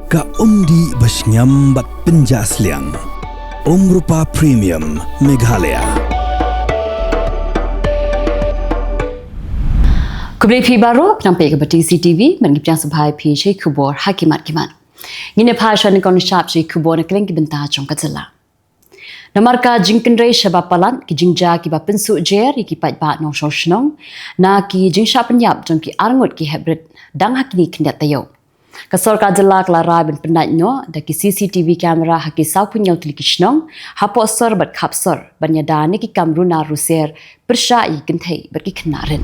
Ka umdi basnyam bat penjasliang. Rupa Premium Meghalaya. Khubor baru penampai ke CCTV mengipian sebagai Pyrthei Khubor hakimat kimat. Ngine phasha ni kon shap si Khubor na Kylleng ki benta chong ka Jylla. Namarka jingkenrei shabapalan ki jingja ki ba pensu jer ki pat ba nong shoshnong na ki jingsha penyap jong ki arngut ki hebret dang hakini kindat tayo. Kasor ka Jylla klara ben pendat no da ki CCTV kamera haki sau punyau telikishnong hapo sor bat khapsor banyada ni ki kamru na ruser persha I kenthei bat ki knarin.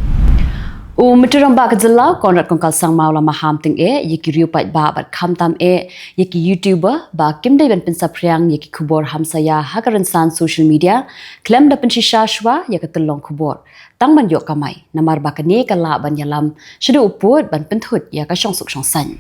Meturang ba ka Jylla konrat kongkal sang maula maham ting yeki riu pat ba bat khamtam yeki YouTuber ba kimdai ben pensapriang yeki Khubor hamsaya hakaran san social media klem da penshisha shwa yeka telong Khubor tang ban yok kamai namar ba kane kala ban yalam shadu uput ban penthut ya ka shongsuk shongsan.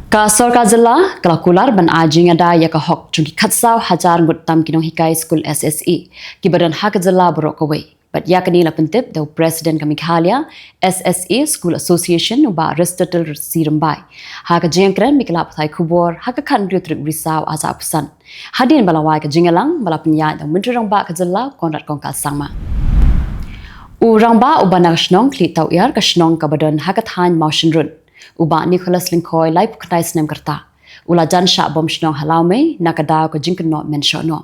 Ka Sorka Jylla kalakular ban ajing ada ya ka hok chungi khatsau hajar ngut tam kinong hikai school SSE ki badan hak Jylla borok away but ya kanila pentip the president ka Meghalaya SSE School Association ba Aristotle Sirumbai ha ka jengkran mikla Pyrthei Khubor ha ka khan ryutrik Risaw aza pusan hadin balawai ka jingalang bala penya da muntrang ba ka Jylla konrat kongkal sangma urang ba ubana shnong kli tau yar ka shnong ka badan ha ka than motion run uba Nicholas Linkoi lai puknai snem karta ula jan sha bom shnong halau me nakada ko jinkan no mention no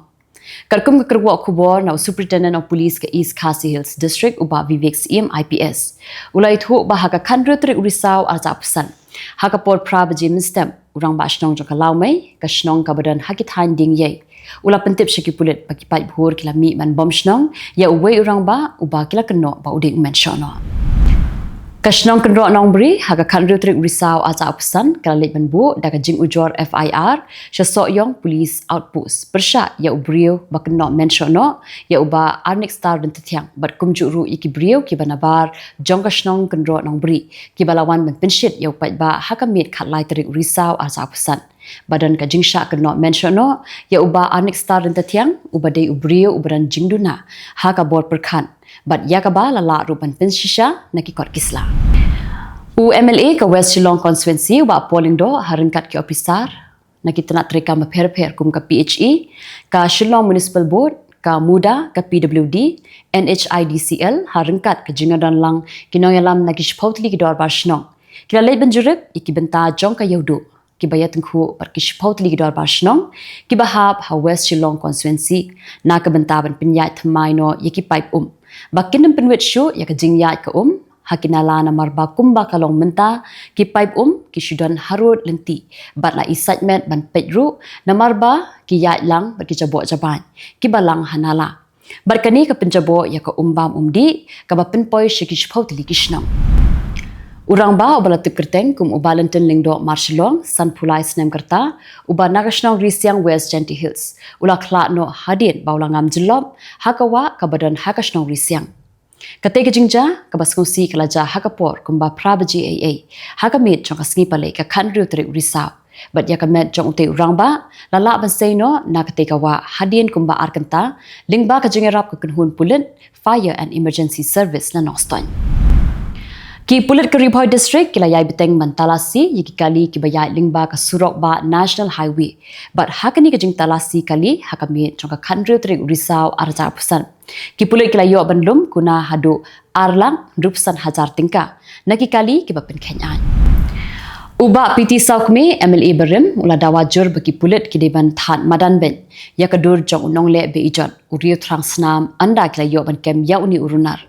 karkum ka kerwa Khubor na superintendent of police ka East Khasi Hills district uba Vivek CM IPS ula ithu ba ha ka khandru tri Risaw aza pusan ha ka por prabaji mistem urang ba shnong jong halau me ka shnong ka badan ha ki than ding ye ula pentip shiki pulit baki pai bhur kila mi man bom shnong ya uwe urang ba uba kila kenno ba uding mention no Kashnong kendro nong beri haga khandru trik Risaw aza pusan kala lek banbu da ka jing ujor FIR sha yong police outpost persha ya ubrio ba kenno mention no ya uba arnik star den tetiang bat kumju ru iki brio ki banabar jong kashnong kendro nong beri ki balawan ben penshit ya upat ba haka mit khatlai trik Risaw aza pusan badan ka jingsha kenno mention no ya uba arnik star den tetiang uba dei ubrio ubaran jingduna haka bor perkhan but yakaba lala rupan penshisha nakikot kisla. MLA ka West Shillong constituency ba polling do haringkat ki officer nakitana trika ma pher kum ka PHE ka Shillong Municipal Board ka Muda ka PWD NHIDCL haringkat ka jingadan lang kinoyalam nakishpotli ki dor barshnong kila lei benjurip ikibenta jong ka yaudu kibaya tengku parkishpotli ki dor barshnong kibahap ha West Shillong constituency na ka bentaban pinyai thamai no yeki pipe bakin penwet shu ya ka jingyat ka hakinala na marba kumba kalong menta ki pipe ki shudan harut lenti bat la excitement ban petru na marba ki yat lang bat ki jabo jaban ki balang hanala barkani ka penjabo ya ka bam umdi ka ba penpoi shikish photli kishnam urang ba ubala tipkerteng kum ubalanten lingdo marshilong san pulai snem karta uba nagashnong Risaw West Genti Hills ula khla no hadin baulangam jilom hakawa kabadan hakashnong Risaw katege jingja kabaskongsi kalaja hakapor kumba prabaji AA hakamit chong kasngi pale ka khandru tri Risaw but yakamet chong te urang ba lala ban no na kateka wa hadin kumba arkanta lingba ka jingerap ka kunhun pulen fire and emergency service na noston Ki pulit ke Risaw district kila yai beteng mantalasi yiki kali ki bayai lingba ka surok ba national highway but hakani ka jing talasi kali hakami chong ka khandru trik Risaw arja pusan ki pulit kila yo banlum kuna hadu arlang rupsan hajar tingka naki kali ki bapen kenyan uba PT Saukme MLA berim ula dawajur bagi pulit ki deban than madan ben ya kadur jong unong le be ijon uriu transnam anda kila yo ban kem ya uni urunar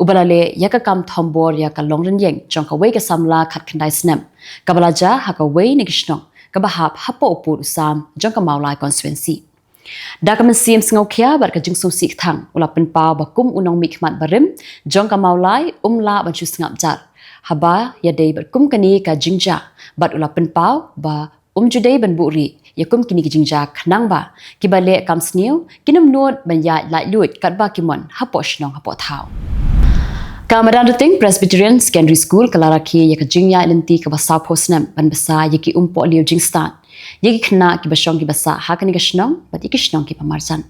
ubalale yaka kam thombor yaka longren yeng chongka wei ka samla khat khandai snem kabalaja haka wei nikishno kabahap hapo upur usam jongka maulai constituency dakamen sim sngokhya barka jingsum sik thang ula penpa bakum unong mikmat barim jongka maulai la banchu sngap jar haba ya dei bakum kani ka jingja bat ula penpa ba judei ban buri yakum kini ki jingja khnang ba kibale kam sniu kinum not ban ya lai lut katba kimon hapo shnong hapo thau Kamaran Ruting Presbyterian Secondary School kalaraki yaka jingya lenti ka basa posnam ban basa yaki umpo liu jingstan yaki khna ki basong ki basa hakani ka shnong bat yaki shnong ki pamarsan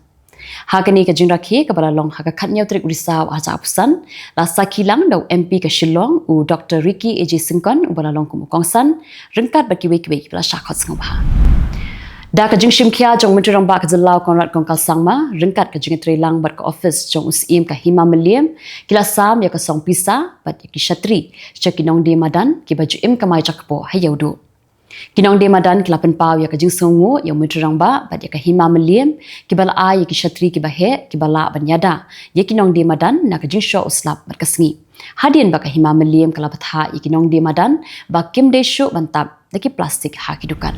Hakani ka jingrakhi ka balalong haka khatnyau Tarik Risaw aja apusan la sakilang dau MP ka Shillong u Dr. Ricky AJ Singkon u balalong kumukongsan rengkat bakiwe-kiwe pela syakot sengobha. Da ka jing shimkhia jong menterang ba ka Jylla konrat kongkal sangma rengkat ka jing trilang bat ka office jong usim ka hima meliam kila sam ya ka song pisa bat ya ki shatri chakinong de madan ki baju im ka mai chakpo hayaudu kinong de madan kila penpau ya ka jing songu ya menterang ba bat ya ka hima meliam ki bala ai ya ki shatri ki bahe ki bala banyada ya kinong de madan na ka jing sho uslap bat ka sngi hadian ba ka hima meliam kala batha ya kinong de madan ba kim de shu bantab daki plastik ha ki dukan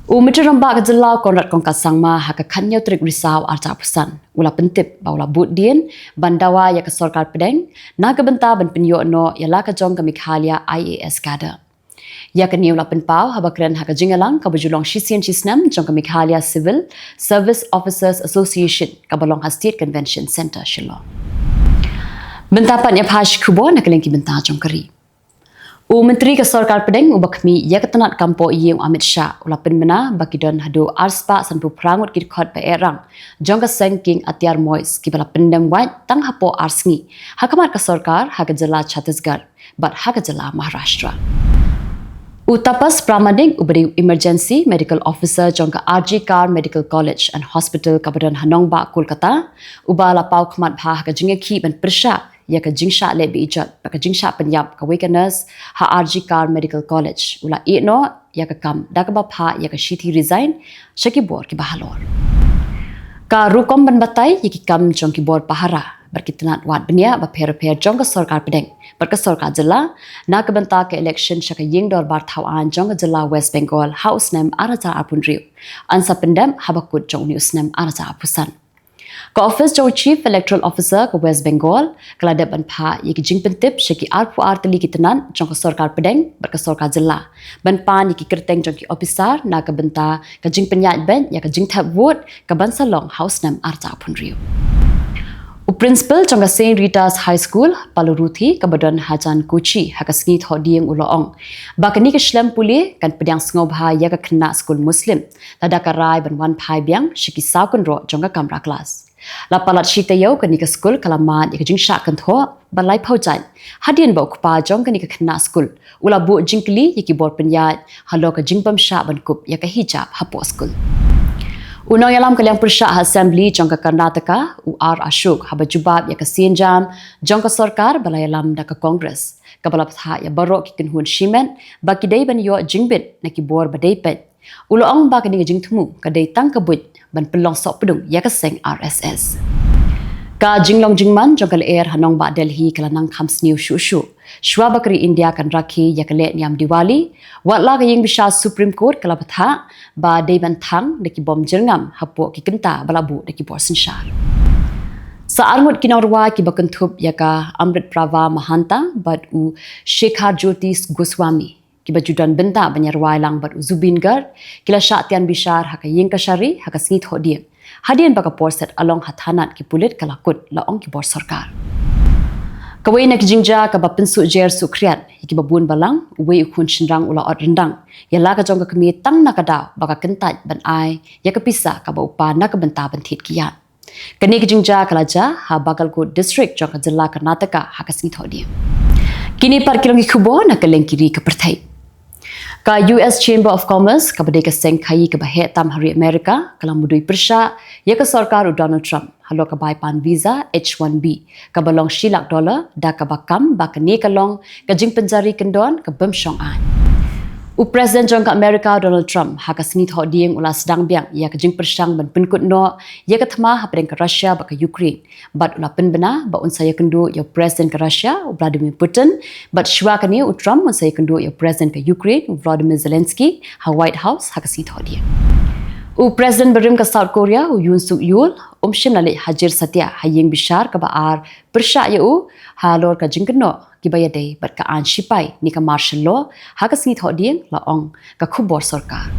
Umitirang ba ka Jylla konrat kongkal sangma haka kanyau Tarik Risaw arca pusan ula pentip ba ula but dien bandawa ya ka sorkar pedeng na ka benta ban penyo no ya la ka jong ka Mikhalia IAS kada ya ka ni ula penpau haba kren haka jingalang ka bujulong shisian chisnam jong ka Mikhalia Civil Service Officers Association ka balong State Convention Center Shillong bentapan ya phash Khubor na kalengki benta jong kari Menteri ke Sarkar Pedeng ubakmi ya ketenat kampo iye Amit Shah ulapin mena bakidon hadu arspa sanpu prangut kirkot pa erang jong ka sengking atiar mois ki bala pendem white tang hapo arsngi hakamat ke Sarkar haka Jylla Chhattisgarh bat haka Jylla Maharashtra Utapas pramading uberi emergency medical officer jong ka RG Kar Medical College and Hospital kabadan Hanongba Kolkata ubala pau khmat bha haka jingeki ban persha ya ka jingsha le bi ijat ka jingsha penyap ka weakness ha RG Kar Medical College ula no ya ka kam dakaba pha ya ka shithi resign shaki bor ki bahalor ka rukom ban batai ya ki kam jong ki bor pahara berkitanat wat benia ba pher jong ka Sarkar Pedeng bar ka Sarkar Jylla na ka banta ka election shaka ying dor bar thawan jong ka Jylla West Bengal house name araja apunriu ansa pendam habakut jong news name araja apusan Ka office jong Chief Electoral Officer ka West Bengal kalada ban pha yiki jing pentip shaki arpu artali kitanan jong ka Sarkar Pedeng bar ka Sarkar Jylla ban pan yiki kerteng jong ki officer na ka benta ka jing penyat ben ya ka jing thap vote ka bansalong house nam arta punriu Principal jong ka St Rita's High School Paluruthi ka badan Hajan Kochi hakasngi thodieng uloong bakani ka Shlam puli kan pedang ngobha ya ka khna school Muslim tada ka rai ban wan phai biang shiki sakun ro jong ka kamra class la palat shitayau ka ni ka school kalamat ya ka jing sha kan tho balai phaujan hadian ba ukpa jong ka ni ka khna school ula bu jingkli yiki bor penyat halo ka jingbam sha ban kup ya ka hijab hapo school Unang yalam kaliang Persha Assembly jong ka Karnataka UR Ashok haba jubab ya ka Sinjam jong ka Sarkar balayalam da ka Congress kabalap tha ya barok ki kinhun shimen bakidai ban yo jingbit na ki bor badai pet uloong ba ka ni jingthmu ka dai tang ka but ban pelong sok pedung ya ka seng RSS ka jinglong jingman jong ka air hanong ba Delhi kala nang khams new shu Shwa bakri India kan rakhi ya ka le niam Diwali watla ka ying bisha Supreme Court kala batha ba deban thang de ki bom jerngam hapo ki kenta balabu de ki borsin shar sa armut kinorwa ki bakanthup ya ka Amrit Prava Mahanta but u Shekhar Jyotis Goswami ki bajudan benta banyarwai lang but Zubingar kila syatian bishar haka ying ka shari haka singit hodieng hadian baka porset along hathanat ki pulit kalakut laong ki bor sarkar Kawai nak jingja ka bapinsu jer sukriat hiki babun balang uwe ukun shinrang ula ot rendang ya la ka jong ka kami tang nakadaw baka kentat ban ai ya ka pisa ka ba upa na ka benta bantit kiyan kani ka jingja kalaja ha Bagalkot district jong ka Jylla Karnataka ha ka singit hodi kini par kilong Khubor na kaleng kiri ka Pyrthei ka US Chamber of Commerce ka bade ka seng khai ka bahe tam hari America kalang mudui persha ya ka sarkar Donald Trump halo ka pan visa H1B ka balong $1 da ka bakam ba ka ni kalong ka jing penjari kendon ka bemsyong an President jong ka America Donald Trump ha ka singit hodieng ula sedang biang ya ka jing persang ban penkut no ya ka thma ha preng ka Russia ba ka Ukraine bat ula penbena ba unsa ya kendu ya President ka Russia Vladimir Putin bat shwa ka ni Trump unsa ya kendu ya President ka Ukraine Volodymyr Zelensky ha White House ha ka singit hodieng President berim ka South Korea Yoon Suk Yeol shim nali hajir satya hayeng bishar ka baar persha ya ha lor ka jingkno ki baya dei bat ka an shipai ni ka martial law ha ka singit hodieng laong ka Khubor sarkar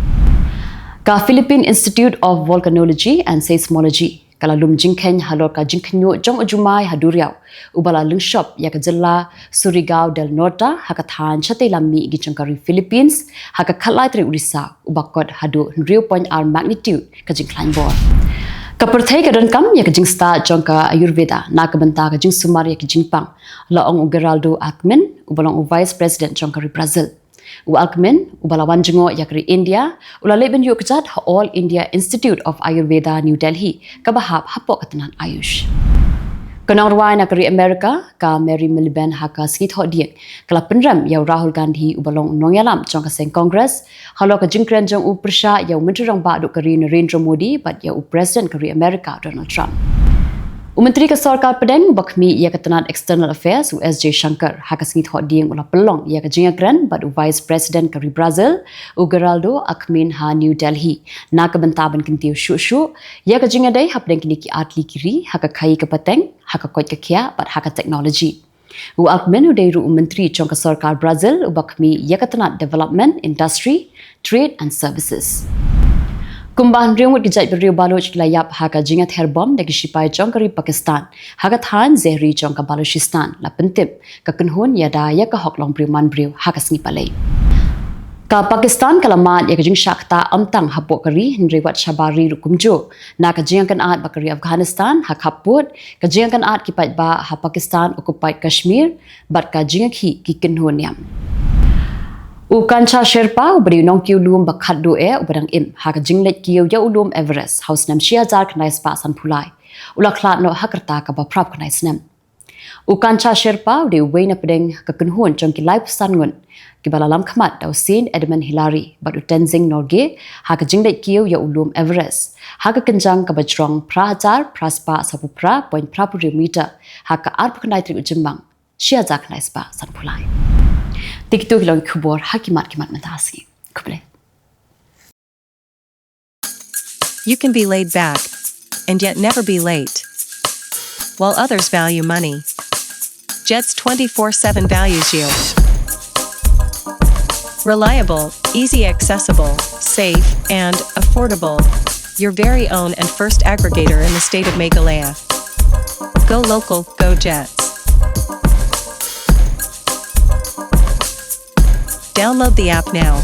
ka Philippine Institute of Volcanology and Seismology kala lum jingkhen halor ka jingkhnyo jong ujumai haduriaw ubala lungshop ya ka Jylla Surigao del Norte ha ka than chate lammi gi changkari Philippines ha ka khalai tri Risaw ubakot hadu 0.r magnitude ka jingkhlain bor Ka Pyrthei ka dan kam ya ka jing sta jong ka Ayurveda na ka banta ka jing sumar ya ka jing pang la ong Geraldo Akmin ubalong vice president jong ka Brazil u Akmin ubalawan jengo ya ka India ula leben yu kjat All India Institute of Ayurveda New Delhi ka bahap hapo katanan Ayush Kanang ruwai na kari Amerika ka Mary Miliband haka skit hot dieng kala penram ya Rahul Gandhi ubalong nongyalam jong ka seng Congress halo ka jingkren jong u persha ya menterang ba duk kari Narendra Modi bat ya u president kari Amerika Donald Trump. Menteri ka Sarkar Pedeng bakmi ia ketenan External Affairs USJ Shankar haka skit hot dieng ula pelong ia ka jingkren bat u Vice President kari Brazil u Geraldo Akmin ha New Delhi na ka bentaban kintiu shu ia ka jingadai hapdeng kini ki atli kiri haka kai ka pateng haka koit ka kia bat haka technology. U Akmin u deiru menteri jong ka Sarkar Brazil u bakmi ia ketenan Development, Industry, Trade and Services. Kumbahan riwut gijat beriu baloch layap haka jingat herbom dagi sipai jong kari Pakistan haka than zehri jong ka Balochistan la pentip ka kenhun ya da ya ka hoklong briuman briu haka sngi palai ka Pakistan kalamat ya ka jing shakta amtang hapo kari hinriwat shabari rukumjo na ka jingan at bakari Afghanistan hak haput ka jingan at kipat ba ha Pakistan occupied Kashmir bat ka jingak hi ki kenhun yam U kancha Sherpa uberi nong kiu lum bakhat do ubadang im haka jinglet kiu ya ulum Everest house nam 6000 kanai spa san pulai ula khlat no hakarta ka ba prap kanai snam U kancha Sherpa de weina pedeng ka kenhun jong ki live san ngun ki balalam khamat dau Saint Edmund Hillary bat u Tenzing Norge haka jinglet kiu ya ulum Everest haka kenjang ka bajrong prahazar praspa sapu pra point prapuri meter haka arp kanai tri ujimbang 6000 kanai spa san pulai Tiktok lang Khubor hakimat matasi. Kubre. You can be laid back and yet never be late. While others value money, Jet's 24/7 values you. Reliable, easy accessible, safe, and affordable. Your very own and first aggregator in the state of Meghalaya. Go local, go Jets. Download the app now.